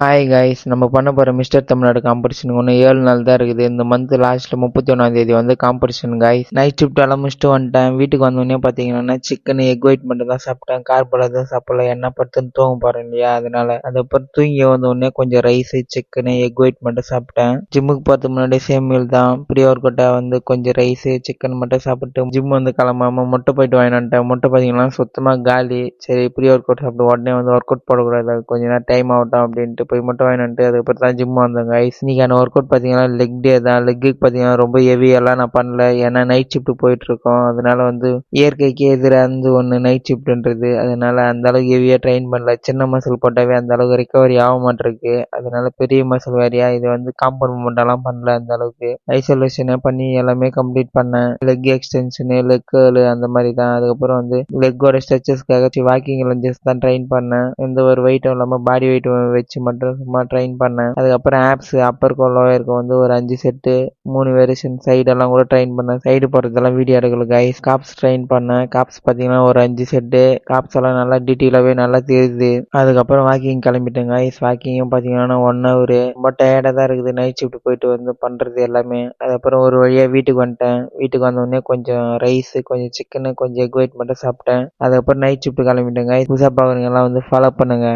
Hi guys, நம்ம பண்ண போகிற மிஸ்டர் தமிழ்நாடு காம்படிஷனுக்கு ஒன்று 7 நாள் தான் இருக்குது. இந்த மந்த் லாஸ்ட்டில் 31 வந்து காம்படிஷன் கைஸ். நைட் ஷிஃப்ட் எல்லாம் முடிச்சுட்டு வந்துட்டேன். வீட்டுக்கு வந்தோடனே பார்த்தீங்கன்னா சிக்கன் எக் ஒயிட் மட்டும் தான் சாப்பிட்டேன். கார்போல தான் சாப்பிடல, என்ன படுத்துன்னு தூங்க போகிறேன் இல்லையா, அதனால அதுக்கப்புறம் தூங்கி வந்தோடனே கொஞ்சம் ரைஸு சிக்கனு எக் ஒயிட் மட்டும் சாப்பிட்டேன். ஜிம்முக்கு போகிறதுக்கு முன்னாடி சேம் மீல் தான். ப்ரீ ஒர்க் அவுட்டை வந்து கொஞ்சம் ரைஸு சிக்கன் மட்டும் சாப்பிட்டு ஜிம் வந்து கிளம்பாம முட்டை போயிட்டு வாங்கினேன். முட்டை பார்த்தீங்கன்னா சுத்தமாக காலி. சரி, ப்ரீ ஒர்க் அவுட் சாப்பிட்டு உடனே வந்து ஒர்க் அவுட் போடக்கூடாது, கொஞ்ச நேரம் டைம் ஆகட்டும் அப்படின்ட்டு போய் மட்டும் வாங்கிட்டு அதுக்கப்புறம் தான் ஜிம் வந்தேங்க கைஸ். இன்னைக்கான ஒர்க் அவுட் பார்த்தீங்கன்னா லெக் டே தான். லெக்குக்கு பார்த்தீங்கன்னா ரொம்ப ஹெவியெல்லாம் நான் பண்ணல, ஏன்னா நைட் ஷிஃப்ட் போயிட்டு இருக்கோம். அதனால வந்து இயற்கைக்கு எதிராக இருந்து ஒன்று நைட் ஷிஃப்ட்ன்றது, அதனால அந்த அளவுக்கு ஹெவியாக ட்ரெயின் பண்ணல. சின்ன மசில் போட்டாவே அந்த அளவுக்கு ரிகவரி ஆக மாட்டிருக்கு. அதனால பெரிய மசில் வேறையா இது வந்து காம்பவுண்ட் மூமெண்ட்டெல்லாம் பண்ணல அந்த அளவுக்கு. ஐசோலேஷனே பண்ணி எல்லாமே கம்ப்ளீட் பண்ணேன். லெக் எக்ஸ்டென்ஷனு லெக் கேர்ளு அந்த மாதிரி தான். அதுக்கப்புறம் வந்து லெக்கோட ஸ்ட்ரெச்சஸ்க்காக வாக்கிங் லஞ்சஸ் தான் ட்ரெயின் பண்ணேன். எந்த ஒரு வெயிட்டும் இல்லாமல் பாடி வெயிட் வச்சு மட்டும் சும்மா ட்ரெயின் பண்ணேன். அதுக்கப்புறம் ஆப்ஸ் அப்பருக்கும் லோயருக்கும் வந்து ஒரு 5 செட்டு 3 வேரியேஷன் சைடெல்லாம் கூட ட்ரெயின் பண்ணேன். சைடு போடுறதெல்லாம் வீடியோ எடுக்கல கைஸ். காப்ஸ் ட்ரெயின் பண்ணேன். காப்ஸ் பார்த்தீங்கன்னா ஒரு 5 செட்டு. காப்ஸ் எல்லாம் நல்லா டீட்டெயிலாகவே நல்லா தெரியுது. அதுக்கப்புறம் வாக்கிங் கிளம்பிட்டேன் கைஸ். வாக்கிங்கும் பார்த்தீங்கன்னா 1 ஹவர். ரொம்ப டயர்டாக தான் இருக்குது நைட் ஷிஃப்ட் போயிட்டு வந்து பண்ணுறது எல்லாமே. அதுக்கப்புறம் ஒரு வழியாக வீட்டுக்கு வந்துட்டேன். வீட்டுக்கு வந்தோடனே கொஞ்சம் ரைஸு கொஞ்சம் சிக்கனு கொஞ்சம் எக் ஒயிட் மட்டும் சாப்பிட்டேன். அதுக்கப்புறம் நைட் ஷிஃப்ட் கிளம்பிட்டேன் கைஸ். புதுசாக பார்க்குறவங்க எல்லாம் வந்து ஃபாலோ பண்ணுங்க.